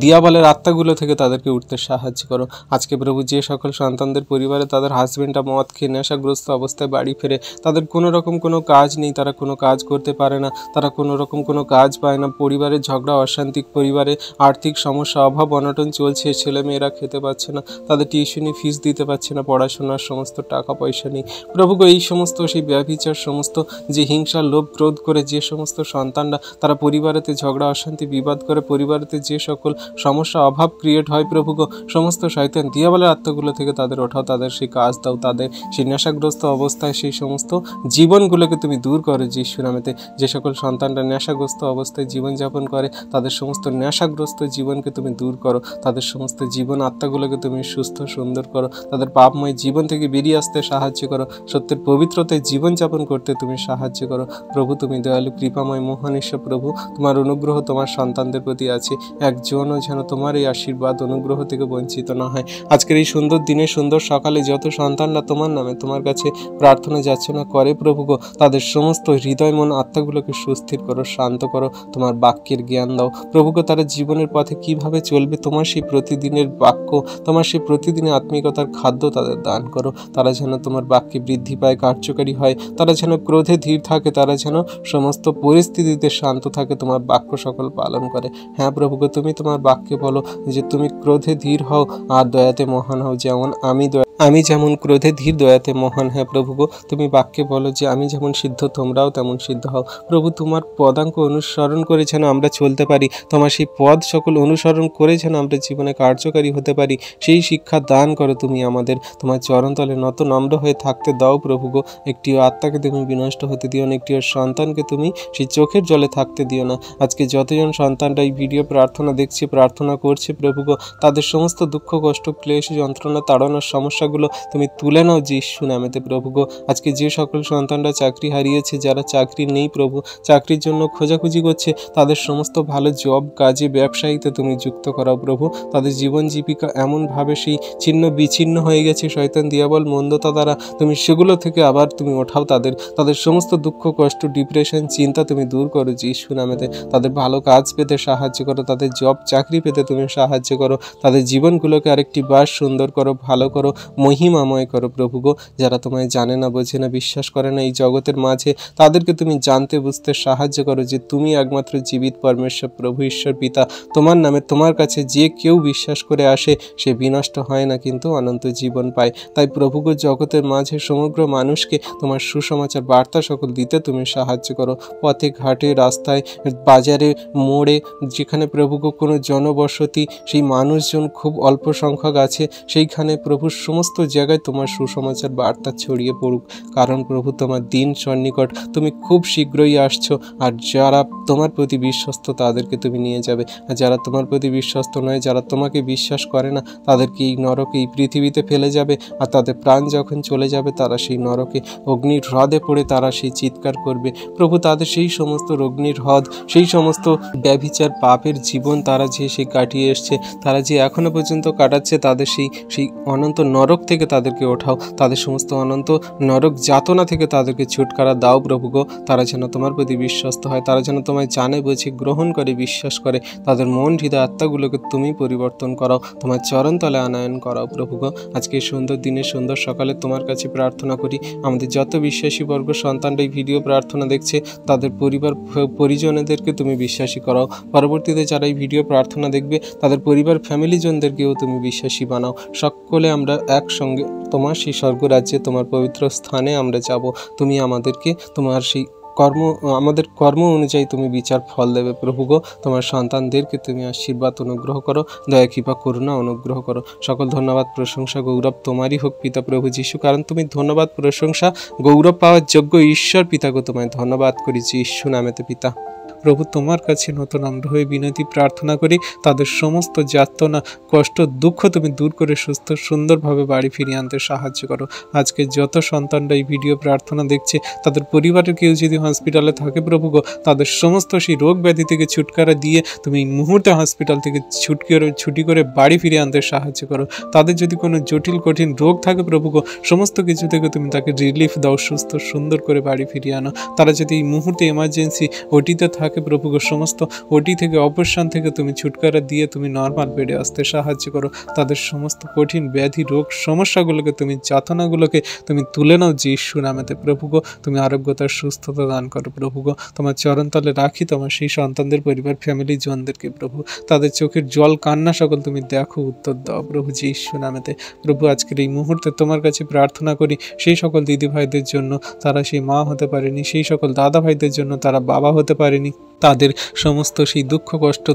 দিয়াবলের আত্মাগুলো থেকে তাদেরকে উঠতে সাহায্য করো। আজকে প্রভু যে সকল সন্তানদের পরিবারে তাদের হাজবেন্ডরা মদ খেয়ে নেশাগ্রস্ত অবস্থায় বাড়ি ফেরে, তাদের কোনো রকম কোনো কাজ নেই, তারা কোনো কাজ করতে পারে না, তারা কোনো রকম কোনো কাজ পায় না, পরিবারের ঝগড়া অশান্তি, পরিবারে আর্থিক সমস্যা, অভাব অনটন চলছে, ছেলেমেয়েরা খেতে পাচ্ছে না, তাদের টিউশনি ফিস দিতে পারছে না, পড়াশোনার সমস্ত টাকা পয়সা নেই প্রভু গো। এই সমস্ত সেই ব্যভিচার, সমস্ত যে হিংসা, লোভ, ক্রোধ করে যে সমস্ত সন্তানরা তারা পরিবারেতে ঝগড়া অশান্তি বিবাদ করে, পরিবারেতে যে সকল সমস্যা অভাব ক্রিয়েট হয় প্রভু গো, সমস্ত শয়তান দিয়াবলের আত্মাগুলো থেকে তাদের ওঠাও, তাদের সেই কাজ দাও, তাদের সেই নেশাগ্রস্ত অবস্থায় সেই সমস্ত জীবনগুলোকে তুমি দূর করো যীশু নামেতে। যে সকল সন্তানরা নেশাগ্রস্ত অবস্থায় জীবনযাপন করে, তাদের সমস্ত নেশাগ্রস্ত জীবনকে তুমি দূর করো, তাদের সমস্ত জীবন আত্মাগুলোকে তুমি সুস্থ সুন্দর করো, তাদের পাপময় জীবন থেকে বেরিয়ে আসতে সাহায্য করো, সত্যের পবিত্রতায় জীবনযাপন করতে তুমি সাহায্য করো প্রভু। তুমি দয়ালু কৃপাময় মহান ঈশ্বর প্রভু, তোমার অনুগ্রহ তোমার সন্তানদের প্রতি আছে, একজনও যেন তোমার এই আশীর্বাদ অনুগ্রহ থেকে বঞ্চিত না হয়। আজকের এই সুন্দর দিনে, সুন্দর সকালে যত সন্তানরা তোমার নামে তোমার কাছে প্রার্থনা যাচনা করে প্রভু গো, তাদের সমস্ত হৃদয় মন আত্মাগুলোকে সুস্থির করো, শান্ত করো, তোমার বাক্যের জ্ঞান দাও প্রভু গো। তারা জীবনের পথে কিভাবে চলবে তোমার সেই প্রতিদিনের বাক্য, তোমার সেই প্রতিদিনের আত্মিকতার খাদ্য তাদের দান করো। তারা যেন তোমার বাক্যে বৃদ্ধি পায়, কার্যকারী হয়, তারা যেন ক্রোধে ধীর থাকে, তারা যেন সমস্ত পরিস্থিতিতে শান্ত থাকে, তোমার বাক্য সকল পালন করে। হ্যাঁ প্রভু গো, তুমি তোমার বাক্যে বলো যে তুমি ক্রোধে ধীর হও আর দয়াতে মহান হও, যেমন আমি যেমন ক্রোধে ধীর দয়াতে মহান। হ্যাঁ প্রভু গো, তুমি বাক্যে বলো যে আমি যেমন সিদ্ধ তোমরাও তেমন সিদ্ধ হও প্রভু। তোমার পদাঙ্ক অনুসরণ করে যেন আমরা চলতে পারি, তোমার সেই পদ সকল অনুসরণ করে যেন আমরা জীবনে কার্যকারী হতে পারি, সেই শিক্ষা দান করো তুমি আমাদের। তোমার চরণতলে নত নম্র হয়ে থাকতে দাও প্রভু গো। একটিও আত্মাকে তুমি বিনষ্ট হতে দিও না, একটিও সন্তানকে তুমি সেই চোখের জলে থাকতে দিও না। আজকে যতজন সন্তানরা এই ভিডিও প্রার্থনা দেখছে, প্রার্থনা করছে প্রভু গো, তাদের সমস্ত দুঃখ, কষ্ট, ক্লেশ, যন্ত্রণা তাড়ানোর সমস্যাগুলো তুমি তুলে নাও যীশু নামেতে প্রভু গো। আজকে যে সকল সন্তানরা চাকরি হারিয়েছে, যারা চাকরি নেই প্রভু, চাকরির জন্য খোঁজাখুঁজি করছে, তাদের সমস্ত ভালো জব, কাজে, ব্যবসায়ীতে তুমি যুক্ত করাও প্রভু। তাদের জীবন জীবিকা এমনভাবে সেই ছিন্ন বিচ্ছিন্ন হয়ে গেছে শয়তান দিয়াবল মন্দতা দ্বারা, তুমি সেগুলো থেকে আবার তুমি ওঠাও তাদের সমস্ত দুঃখ, কষ্ট, ডিপ্রেশন, চিন্তা তুমি দূর করো যীশু নামেতে। তাদের ভালো কাজ পেতে সাহায্য করো, তাদের জব চাকরি পেতে তুমি সাহায্য করো, তাদের জীবনগুলোকে আরেকটি বার সুন্দর করো, ভালো করো, মহিমাময় করো প্রভু গো। যারা তোমায় জানে না, বোঝে না, বিশ্বাস করে না এই জগতের মাঝে, তাদেরকে তুমি জানতে বুঝতে সাহায্য করো যে তুমি একমাত্র জীবিত পরমেশ্বর প্রভু ঈশ্বর পিতা। তোমার নামে তোমার কাছে যে কেউ বিশ্বাস করে আসে সে বিনষ্ট হয় না, কিন্তু অনন্ত জীবন পায়। তাই প্রভু গো, জগতের মাঝে সমগ্র মানুষকে তোমার সুসমাচার বার্তা সকল দিতে তুমি সাহায্য করো। পথে ঘাটে, রাস্তায়, বাজারে, মোড়ে, যেখানে প্রভু গো কোনো জনবসতি, সেই মানুষজন খুব অল্প সংখ্যক আছে, সেইখানে প্রভুর সমস্ত সমস্ত জায়গায় তোমার সুসমাচার বার্তা ছড়িয়ে পড়ুক, কারণ প্রভু তোমার দিন সন্নিকট, তুমি খুব শীঘ্রই আসছো। আর যারা তোমার প্রতি বিশ্বস্ত তাদেরকে তুমি নিয়ে যাবে, আর যারা তোমার প্রতি বিশ্বস্ত নয়, যারা তোমাকে বিশ্বাস করে না, তাদেরকে এই নরকে, এই পৃথিবীতে ফেলে যাবে। আর তাদের প্রাণ যখন চলে যাবে, তারা সেই নরকে অগ্নির হ্রদে পড়ে তারা সেই চিৎকার করবে। প্রভু তাদের সেই সমস্ত অগ্নির হ্রদ, সেই সমস্ত ব্যভিচার পাপের জীবন তারা যে সেই কাটিয়ে এসছে, তারা যে এখনো পর্যন্ত কাটাচ্ছে, তাদের সেই অনন্ত নরক থেকে তাদেরকে ওঠাও, তাদের সমস্ত অনন্ত নরক যাতনা থেকে তাদেরকে ছুটকারা দাও প্রভু গো। তারা যেন তোমার প্রতি বিশ্বস্ত হয়, তারা যেন তোমায় জানে, বুঝে, গ্রহণ করে, বিশ্বাস করে। তাদের মন হৃদয় আত্মাগুলোকে তুমি পরিবর্তন করাও, তোমার চরণতলে আনয়ন করাও প্রভু গো। আজকে সুন্দর দিনে, সুন্দর সকালে তোমার কাছে প্রার্থনা করি, আমাদের যত বিশ্বাসী বর্গ সন্তানরা এই ভিডিও প্রার্থনা দেখছে, তাদের পরিবার পরিজনদেরকে তুমি বিশ্বাসী করাও। পরবর্তীতে যারা এই ভিডিও প্রার্থনা দেখবে, তাদের পরিবার ফ্যামিলিজনদেরকেও তুমি বিশ্বাসী বানাও। সকলে আমরা একসঙ্গে তোমার সেই স্বর্গরাজ্যে, তোমার পবিত্র স্থানে আমরা যাব। তুমি আমাদেরকে তোমার সেই আমাদের কর্ম অনুযায়ী তুমি বিচার ফল দেবে প্রভু গো। তোমার সন্তানদেরকে তুমি আশীর্বাদ অনুগ্রহ করো, দয়া কৃপা করুণা অনুগ্রহ করো। সকল ধন্যবাদ প্রশংসা গৌরব তোমারই হোক পিতা প্রভু যিশু, কারণ তুমি ধন্যবাদ প্রশংসা গৌরব পাওয়ার যোগ্য ঈশ্বর। পিতাকে তোমায় ধন্যবাদ করি যিশু নামেতে পিতা। প্রভু তোমার কাছে নতুন নম্র হয়ে বিনতি প্রার্থনা করি, তাদের সমস্ত যাতনা, কষ্ট, দুঃখ তুমি দূর করে সুস্থ সুন্দরভাবে বাড়ি ফিরিয়ে আনতে সাহায্য করো। আজকে যত সন্তানরা এই ভিডিও প্রার্থনা দেখছে, তাদের পরিবারের কেউ যদি হসপিটালে থাকে প্রভু গো, তাদের সমস্ত সেই রোগ ব্যাধি থেকে ছুটকারা দিয়ে তুমি এই মুহূর্তে হসপিটাল থেকে ছুটি করে বাড়ি ফিরিয়ে আনতে সাহায্য করো। তাদের যদি কোনো জটিল কঠিন রোগ থাকে প্রভু গো, সমস্ত কিছু থেকে তুমি তাকে রিলিফ দাও, সুস্থ সুন্দর করে বাড়ি ফিরিয়ে আনো। তারা যদি এই মুহূর্তে এমার্জেন্সি ওটিতে থাকে প্রভু গো, সমস্ত ওটি থেকে, অপারেশন থেকে তুমি ছুটকারা দিয়ে তুমি নর্মাল বেডে আসতে সাহায্য করো। তাদের সমস্ত কঠিন ব্যাধি, রোগ, সমস্যাগুলোকে তুমি, যাতনাগুলোকে তুমি তুলে নাও যিশু নামেতে প্রভু গো। তুমি আরোগ্যতার সুস্থতা দান করো প্রভু গো। তোমার চরণতলে রাখি তোমার সেই সন্তানদের পরিবার ফ্যামিলি জনদেরকে প্রভু। তাদের চোখের জল কান্না সকল তুমি দেখো, উত্তর দাও প্রভু যিশু নামেতে প্রভু। আজকের এই মুহূর্তে তোমার কাছে প্রার্থনা করি সেই সকল দিদি ভাইদের জন্য, তারা সেই মা হতে পারেনি, সেই সকল দাদা ভাইদের জন্য তারা বাবা হতে পারেনি, তাদের সমস্ত সেই দুঃখ কষ্ট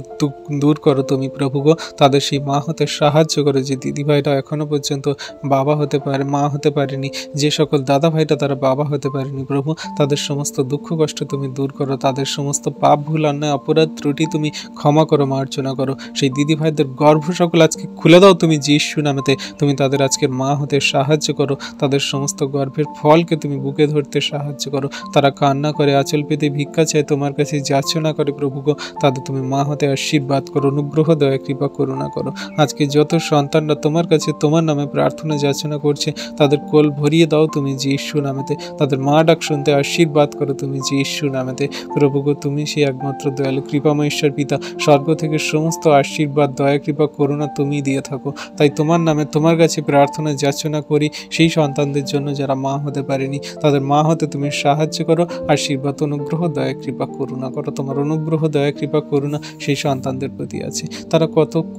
দূর করো তুমি প্রভু গো। তাদের সেই মা হতে সাহায্য করো, যে দিদিভাইরা এখনো পর্যন্ত বাবা হতে পারে, মা হতে পারেনি, যে সকল দাদা ভাইরা তারা বাবা হতে পারেনি প্রভু, তাদের সমস্ত দুঃখ কষ্ট তুমি দূর করো, তাদের সমস্ত পাপ ভুল অন্যায় অপরাধ ত্রুটি তুমি ক্ষমা করো, মার্জনা করো। সেই দিদি ভাইদের গর্ভ সকল আজকে খুলে দাও তুমি যিশু নামেতে। তুমি তাদের আজকের মা হতে সাহায্য করো, তাদের সমস্ত গর্ভের ফলকে তুমি বুকে ধরতে সাহায্য করো। তারা কান্না করে, আঁচল পেতে ভিক্ষা চায়, তোমার কাছে যাচনা করে প্রভু গো। তাদের তুমি মা হতে আশীর্বাদ করো, অনুগ্রহ দয়া কৃপা করুণা করো। আজকে যত সন্তানরা তোমার কাছে তোমার নামে প্রার্থনা যাচনা করছে, তাদের কোল ভরিয়ে দাও তুমি যিশু নামেতে। তাদের মা ডাক শুনতে আশীর্বাদ করো তুমি যিশু নামেতে প্রভু গো। তুমি সেই একমাত্র দয়ালু কৃপাময় ঈশ্বর পিতা, স্বর্গ থেকে সমস্ত আশীর্বাদ, দয়া কৃপা করুণা তুমি দিয়ে থাকো। তাই তোমার নামে তোমার কাছে প্রার্থনা যাচনা করি সেই সন্তানদের জন্য যারা মা হতে পারেনি, তাদের মা হতে তুমি সাহায্য করো, আশীর্বাদ, অনুগ্রহ, দয়া কৃপা করুণা করো। তোমার অনুগ্রহ, দয়া কৃপা করুণা সেই সন্তানদের প্রতি আছে। তারা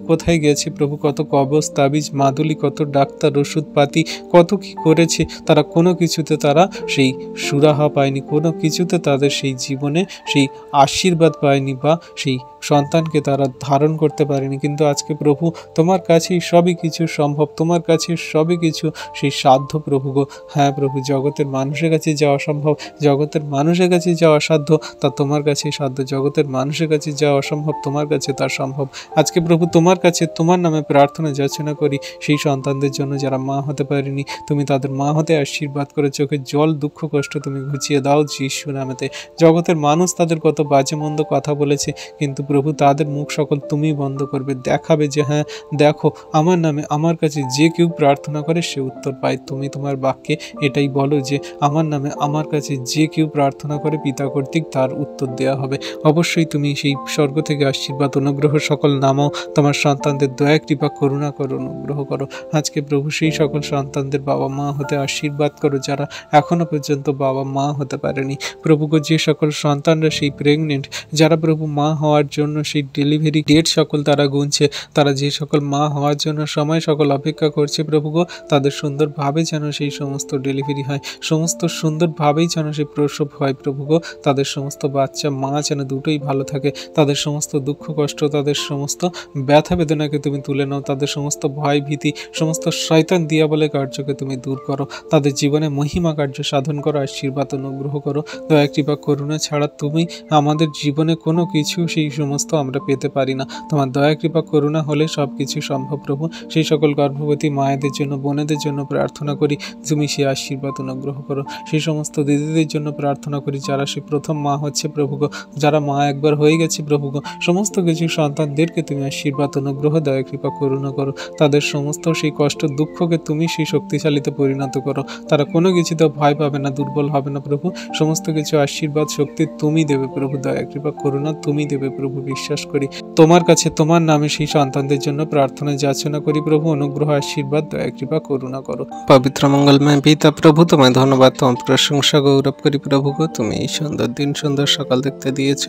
কোথায় গেছে প্রভু, কত কবজ তাবিজ মাদুলি, কত ডাক্তার ওষুধপাতি, কত কি করেছে, তারা কোনো কিছুতে তারা সেই সুরাহা পায়নি, কোনো কিছুতে তাদের সেই জীবনে সেই আশীর্বাদ পায়নি, বা সেই সন্তানকে তারা ধারণ করতে পারেনি। কিন্তু আজকে প্রভু তোমার কাছেই সবই কিছু সম্ভব, তোমার কাছে সবই কিছু সেই সাধ্য প্রভু গো। হ্যাঁ প্রভু, জগতের মানুষের কাছে যাওয়া সম্ভব, জগতের মানুষের কাছে যাওয়া সাধ্য, তা তোমার কাছেই সাধ্য। জগতের মানুষের কাছে যাওয়া অসম্ভব, তোমার কাছে তা সম্ভব। আজকে প্রভু তোমার কাছে তোমার নামে প্রার্থনা যাচনা করি সেই সন্তানদের জন্য যারা মা হতে পারেনি, তুমি তাদের মা হতে আশীর্বাদ করে, চোখের জল, দুঃখ কষ্ট তুমি ঘুচিয়ে দাও যিশু নামেতে। জগতের মানুষ তাদের কত বাজে মন্দ কথা বলেছে, কিন্তু প্রভু তাদের মুখ সকল তুমি বন্ধ করবে, দেখাবে যে হ্যাঁ দেখো, আমার নামে আমার কাছে যে কেউ প্রার্থনা করে সে উত্তর পায়। তুমি তোমার বাক্যে এটাই বলো যে আমার নামে আমার কাছে যে কেউ প্রার্থনা করে পিতা কর্তৃক তার উত্তর দেওয়া হবে। অবশ্যই তুমি সেই স্বর্গ থেকে আশীর্বাদ, অনুগ্রহ সকল নামাও, তোমার সন্তানদের দয়া কৃপা করুণা করো, অনুগ্রহ করো। আজকে প্রভু সেই সকল সন্তানদের বাবা মা হতে আশীর্বাদ করো যারা এখনো পর্যন্ত বাবা মা হতে পারেনি। প্রভু গো, যে সকল সন্তানরা সেই প্রেগনেন্ট, যারা প্রভু মা হওয়ার জন্য সেই ডেলিভারি ডেট সকল তারা গুনছে, তারা যে সকল মা হওয়ার জন্য সময় সকল অপেক্ষা করছে প্রভু গো, তাদের সুন্দরভাবে যেন সেই সমস্ত ডেলিভারি হয়, সমস্ত সুন্দরভাবেই যেন সেই প্রসব হয় প্রভু গো। তাদের সমস্ত বাচ্চা মা যেন দুটোই ভালো থাকে, তাদের সমস্ত দুঃখ কষ্ট, তাদের সমস্ত ব্যথা বেদনাকে তুমি তুলে নাও, তাদের সমস্ত ভয় ভীতি, সমস্ত শয়তান দিয়াবলের কার্যকে তুমি দূর করো, তাদের জীবনে মহিমা কার্য সাধন করো, আশীর্বাদ অনুগ্রহ করো। দয়া কৃপা করুণা ছাড়া তুমি আমাদের জীবনে কোনো কিছু সেই সমস্ত আমরা পেতে পারি না। তোমার দয়া কৃপা করুণা হলে সব কিছু সম্ভব প্রভু। সেই সকল গর্ভবতী মায়েদের জন্য, বোনেদের জন্য প্রার্থনা করি, তুমি সেই আশীর্বাদ অনুগ্রহ করো। সেই সমস্ত দিদিদের জন্য প্রার্থনা করি যারা সেই প্রথম মা হচ্ছে প্রভু গো, যারা মা একবার হয়ে গেছে প্রভু গো, সমস্ত কিছু সন্তানদেরকে তুমি আশীর্বাদ অনুগ্রহ দয়া কৃপা করুণা করো। তাদের সমস্ত সেই কষ্ট দুঃখকে তুমি সেই শক্তিশালীতে পরিণত করো, তারা কোনো কিছুতে ভয় পাবে না, দুর্বল হবে না প্রভু। সমস্ত কিছু আশীর্বাদ শক্তি তুমি দেবে প্রভু, দয়া কৃপা করুণা তুমি দেবে প্রভু। বিশ্বাস করি তোমার কাছে, তোমার নামে সেই সন্তানদের জন্য প্রার্থনা যাচনা করি প্রভু। অনুগ্রহ আশীর্বাদ দয়া কৃপা করুণা করো। পবিত্র মঙ্গলময় পিতা প্রভু, তোমায় ধন্যবাদ, তোমার প্রশংসা গৌরব করি প্রভু গো। তুমি এই সুন্দর দিন, সুন্দর সকাল দেখতে দিয়েছ,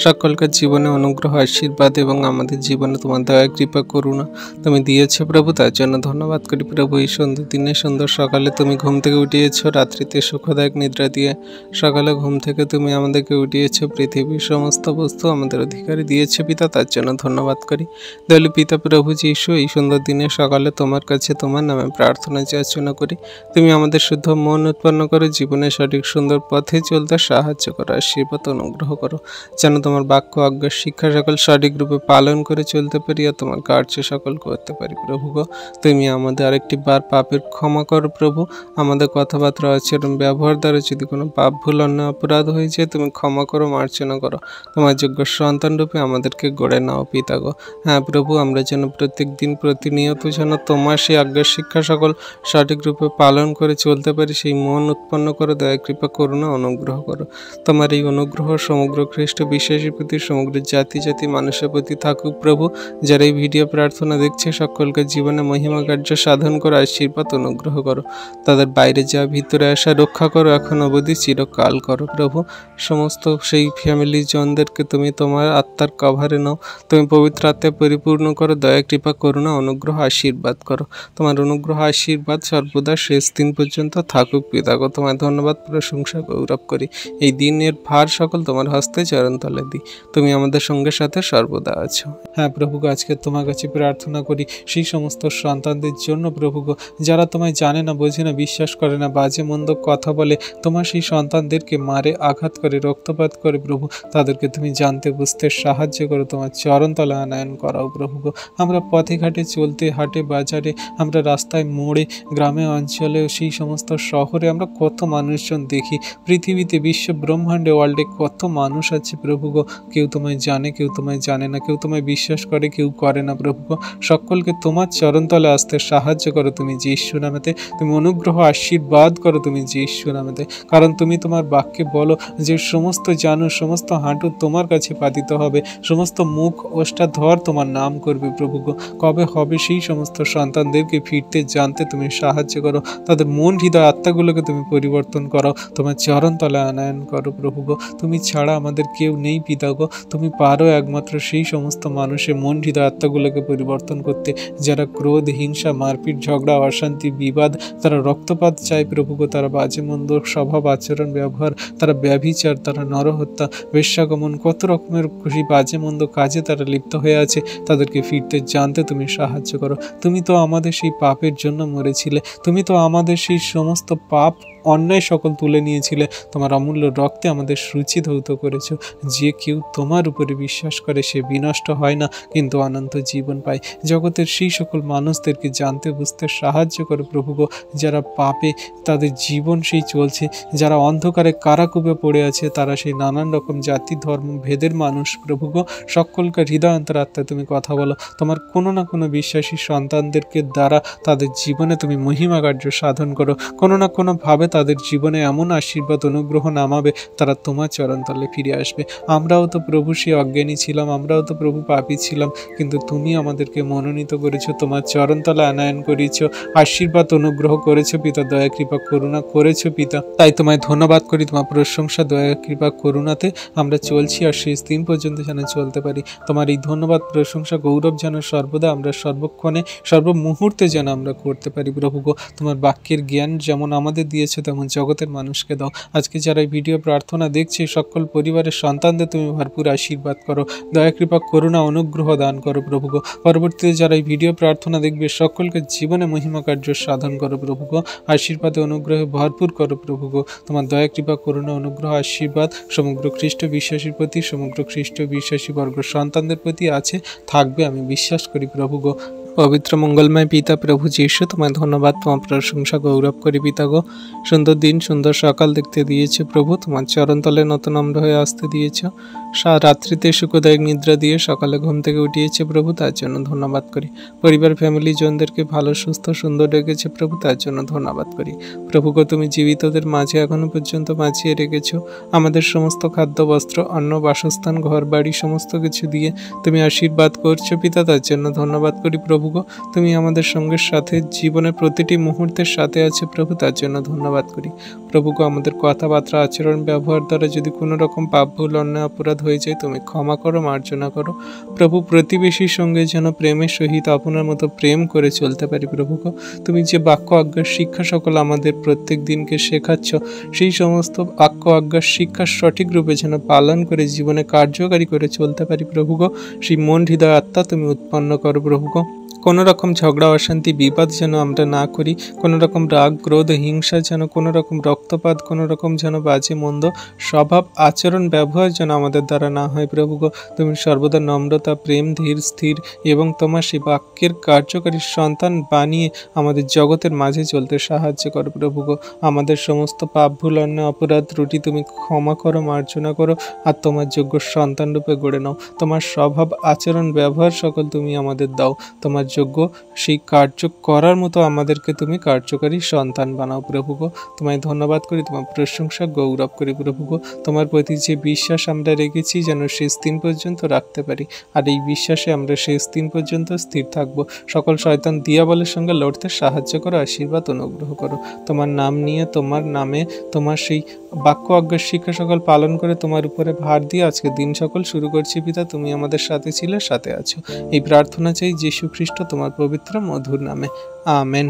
সকলকার জীবনে অনুগ্রহ আশীর্বাদ এবং আমাদের জীবনে তোমার দয়া কৃপা করুণা তুমি দিয়েছো প্রভু, তার জন্য ধন্যবাদ করি প্রভু। এই সুন্দর দিনে, সুন্দর সকালে তুমি ঘুম থেকে উঠিয়েছো, রাত্রিতে সুখদায়ক নিদ্রা দিয়ে সকালে ঘুম থেকে তুমি আমাদেরকে উঠিয়েছো, পৃথিবীর সমস্ত বস্তু আমাদের অধিকারী দিয়েছে পিতা, তার জন্য ধন্যবাদ করি। দয়ালু পিতা প্রভু যীশু, এই সুন্দর দিনে সকালে তোমার কাছে তোমার নামে প্রার্থনা যাচনা করি, তুমি আমাদের শুদ্ধ মন উৎপন্ন করে জীবনে সঠিক সুন্দর পথে চলতে সাহায্য করো, আশীর্বাদ অনুগ্রহ করো, যেন তোমার বাক্য আজ্ঞা শিক্ষা সকল সঠিক রূপে পালন করে চলতে পারি আর তোমার কার্য সকল করতে পারি প্রভু গো। তুমি আমাদের আরেকটি বার পাপের ক্ষমা করো প্রভু। আমাদের কথাবার্তা আচরণ ব্যবহার দ্বারা যদি কোনো পাপ ভুল অন্যায় অপরাধ হয়ে যায়, তুমি ক্ষমা করো, মার্জনা করো, তোমার যোগ্য সন্তান রূপে আমাদেরকে গড়ে নাও পিতা গো। হ্যাঁ প্রভু, আমরা যেন প্রত্যেক দিন প্রতিনিয়ত যেন তোমার সেই আজ্ঞা শিক্ষা সকল সঠিক রূপে পালন করে চলতে পারি, সেই মন উৎপন্ন করো, দয়া কৃপা করুণা অনুগ্রহ করো। তোমার এই অনুগ্রহ সমগ্র খ্রিস্ট বিশ্বাসীর প্রতি, সমগ্র জাতি জাতি মানুষের প্রতি থাকুক প্রভু। যারা এই ভিডিও প্রার্থনা দেখছে সকলকে জীবনে মহিমা কার্য সাধন করো, আশীর্বাদ অনুগ্রহ করো, তাদের বাইরে যা ভিতরে আসা রক্ষা করো, এখন অবধি চিরকাল করো প্রভু। সমস্ত সেই ফ্যামিলি জনদেরকে তুমি তোমার আত্মার কভারে নাও, তুমি পবিত্র আত্মায় পরিপূর্ণ করো, দয়া কৃপা করুণা অনুগ্রহ আশীর্বাদ করো। তোমার অনুগ্রহ আশীর্বাদ সর্বদা শেষ দিন পর্যন্ত থাকুক পিতা গো। তোমায় ধন্যবাদ প্রশংসা গৌরব করি। এই দিনের ভার সকল তোমার হস্তে চরণ তলে দিই, তুমি আমাদের সঙ্গে সাথে সর্বদা আছো। হ্যাঁ প্রভু গো, আজকে তোমার কাছে প্রার্থনা করি সেই সমস্ত সন্তানদের জন্য প্রভু গো, যারা তোমায় জানে না, বোঝে না, বিশ্বাস করে না, বাজে মন্দ কথা বলে, তোমার সেই সন্তানদেরকে মারে, আঘাত করে, রক্তপাত করে প্রভু, তাদেরকে তুমি জানতে বুঝতে সাহায্য করো, তোমার চরণতলে আনয়ন করাও প্রভু গো। আমরা পথে ঘাটে চলতে, হাটে বাজারে, আমরা রাস্তায় মোড়ে, গ্রামে অঞ্চলে, সেই সমস্ত শহরে আমরা কত মানুষজন দেখি, পৃথিবীতে বিশ্ব ব্রহ্মাণ্ডে ওয়ার্ল্ডে কত মানুষ আছে প্রভু গো। কেউ তোমায় জানে, কেউ তোমায় জানে না, কেউ তোমায় বিশ্বাস করে, কেউ করে না প্রভু গো। সকলকে তোমার চরণতলে আসতে সাহায্য করো তুমি যীশু নামেতে, তুমি অনুগ্রহ আশীর্বাদ করো তুমি যীশু নামেতে। কারণ তুমি তোমার বাক্যে বলো যে সমস্ত জানো, সমস্ত হাঁটু তোমার কাছে পাতিত হবে, সমস্ত মুখ ওষ্ঠাধর তোমার নাম করবে প্রভু গো। কবে হবে সেই সমস্ত সন্তানদেরকে ফিরতে জানতে তুমি সাহায্য করো, তাদের মন হৃদয় আত্মাগুলোকে তুমি পরিবর্তন করো, তোমার চরণতলে আনয়ন করো প্রভু গো। তুমি ছাড়া আমাদের কেউ নেই পিতা গো, তুমি পারো একমাত্র সেই সমস্ত মানুষের মন হৃদয় আত্মাগুলোকে পরিবর্তন করতে, যারা ক্রোধ, হিংসা, মারপিট, ঝগড়া, অশান্তি, বিবাদ, তারা রক্তপাত চায় প্রভু গো, তারা বাজে মন্দ স্বভাব আচরণ ব্যবহার, তারা ব্যভিচার, তারা নরহত্যা, বেশ্যাগমন, কত রকমের খুশি বাজে মন্দ কাজে তারা লিপ্ত হয়ে আছে, তাদেরকে ফিরতে জানতে তুমি সাহায্য করো। তুমি তো আমাদের সেই পাপের জন্য মরেছিলে, তুমি তো আমাদের সেই সমস্ত পাপ অন্যায় সকল তুলে নিয়েছিলে, তোমার অমূল্য রক্তে আমাদের সূচি ধৌত করেছো। যে কেউ তোমার উপরে বিশ্বাস করে সে বিনষ্ট হয় না, কিন্তু অনন্ত জীবন পায়। জগতের সেই সকল মানুষদেরকে জানতে বুঝতে সাহায্য করে প্রভু গো, যারা পাপে তাদের জীবন সেই চলছে, যারা অন্ধকারে কারাকুবে পড়ে আছে, তারা সেই নানান রকম জাতি ধর্ম ভেদের মানুষ প্রভু গো। সকলকে হৃদয় অন্তরাত্মায় তুমি কথা বলো, তোমার কোনো না কোনো বিশ্বাসী সন্তানদেরকে দ্বারা তাদের জীবনে তুমি মহিমা কার্য সাধন করো, কোনো না কোনো ভাবে তাদের জীবনে এমন আশীর্বাদ অনুগ্রহ নামাবে, তারা তোমার চরণতলে ফিরে আসবে। আমরাও তো প্রভু সেই অজ্ঞানী ছিলাম, আমরাও তো প্রভু পাপী ছিলাম, কিন্তু তুমি আমাদেরকে মনোনীত করেছো, তোমার চরণতলে আনয়ন করেছো, আশীর্বাদ অনুগ্রহ করেছো পিতা, দয়া কৃপা করুণা করেছো পিতা। তাই তোমায় ধন্যবাদ করি, তোমার প্রশংসা, দয়া কৃপা করুণাতে আমরা চলছি, আর শেষ দিন পর্যন্ত যেন চলতে পারি। তোমার এই ধন্যবাদ, প্রশংসা, গৌরব যেন সর্বদা আমরা সর্বক্ষণে সর্বমুহূর্তে যেন আমরা করতে পারি প্রভু গো। তোমার বাক্যের জ্ঞান যেমন আমাদের দিয়েছে, তেমন জগতের মানুষকে দাও। আজকে যারা এই ভিডিও প্রার্থনা দেখছে, সকল পরিবারের সন্তানদের তুমি ভরপুর আশীর্বাদ করো, দয়া কৃপা করুণা অনুগ্রহ দান করো প্রভু গো। পরবর্তীতে যারা এই ভিডিও প্রার্থনা দেখবে, সকলকে জীবনে মহিমা কার্য সাধন করো প্রভু গো। আশীর্বাদে অনুগ্রহে ভরপুর করো প্রভু গো। তোমার দয়া কৃপা করুণা অনুগ্রহ আশীর্বাদ সমগ্র খ্রিস্ট বিশ্বাসীর প্রতি, সমগ্র খ্রিস্ট বিশ্বাসী বর্গ সন্তানদের প্রতি আছে, থাকবে, আমি বিশ্বাস করি প্রভু গো। পবিত্র মঙ্গলময় পিতা প্রভু যীশু, তোমায় ধন্যবাদ, তোমার প্রশংসা গৌরব করি পিতা গো। সুন্দর দিন, সুন্দর সকাল দেখতে দিয়েছে প্রভু, তোমার চরণতলে নতুন নম্র হয়ে আসতে দিয়েছ। রাত্রিতে সুখদায়ক নিদ্রা দিয়ে সকালে ঘুম থেকে উঠিয়েছে প্রভু, তার জন্য ধন্যবাদ করি। পরিবার ফ্যামিলি জনদেরকে ভালো সুস্থ সুন্দর রেখেছে প্রভু, তার জন্য ধন্যবাদ করি। প্রভু গো, তুমি জীবিতদের মাঝে এখনো পর্যন্ত বাঁচিয়ে রেখেছো। আমাদের সমস্ত খাদ্য, বস্ত্র, অন্ন, বাসস্থান, ঘর বাড়ি সমস্ত কিছু দিয়ে তুমি আশীর্বাদ করছো পিতা, তার জন্য ধন্যবাদ করি প্রভু গো। তুমি আমাদের সঙ্গের সাথে জীবনের প্রতিটি মুহূর্তের সাথে আছে প্রভু, তার জন্য ধন্যবাদ করি। প্রভু গো, আমাদের কথাবার্তা, আচরণ, ব্যবহার দ্বারা যদি কোনো রকম পাপ, ভুল, অন্যায়, অপরাধ হয়ে যায়, তুমি ক্ষমা করো, মার্জনা করো প্রভু। প্রতিবেশীর সঙ্গে যেন প্রেমের সহিত আপনার মতো প্রেম করে চলতে পারি প্রভু গো। তুমি যে বাক্য আজ্ঞার শিক্ষা সকল আমাদের প্রত্যেক দিনকে শেখাচ্ছ, সেই সমস্ত বাক্য আজ্ঞার শিক্ষা সঠিক রূপে যেন পালন করে জীবনে কার্যকারী করে চলতে পারি প্রভু গো। সেই মন, হৃদয়, আত্মা তুমি উৎপন্ন করো প্রভু গো। কোনো রকম ঝগড়া, অশান্তি, বিবাদ যেন আমরা না করি, কোনো রকম রাগ, ক্রোধ, হিংসা যেন, কোনো রকম রক্তপাত, কোনো রকম যেন বাজে মন্দ স্বভাব, আচরণ, ব্যবহার যেন আমাদের দ্বারা না হয় প্রভু গো। তুমি সর্বদা নম্রতা, প্রেম, ধীর, স্থির এবং তোমার সেই বাক্যের কার্যকারী সন্তান বানিয়ে আমাদের জগতের মাঝে চলতে সাহায্য করো প্রভু গো। আমাদের সমস্ত পাপ, ভুল, অন্যায়, অপরাধ, ত্রুটি তুমি ক্ষমা করো, মার্জনা করো, আর তোমার যোগ্য সন্তান রূপে গড়ে নাও। তোমার স্বভাব, আচরণ, ব্যবহার সকল তুমি আমাদের দাও। তোমার যোগ্য সেই কার্য করার মতো আমাদেরকে তুমি কার্যকারী সন্তান বানাও প্রভু গো। তোমায় ধন্যবাদ করি, তোমার প্রশংসা গৌরব করি প্রভু গো। তোমার প্রতি যে বিশ্বাস আমরা রেখেছি, যেন শেষ দিন পর্যন্ত রাখতে পারি, আর এই বিশ্বাসে আমরা শেষ দিন পর্যন্ত স্থির থাকব। সকল শয়তান দিয়াবলের সঙ্গে লড়তে সাহায্য করো, আশীর্বাদ অনুগ্রহ করো। তোমার নাম নিয়ে, তোমার নামে, তোমার সেই বাক্য আজ্ঞার শিক্ষা সকল পালন করে তোমার উপরে ভার দিয়ে আজকে দিন সকল শুরু করছি পিতা। তুমি আমাদের সাথে ছিলে, সাথে আছো। এই প্রার্থনা চাই যীশু খ্রিস্ট তোমার পবিত্র মধুর নামে, আমেন।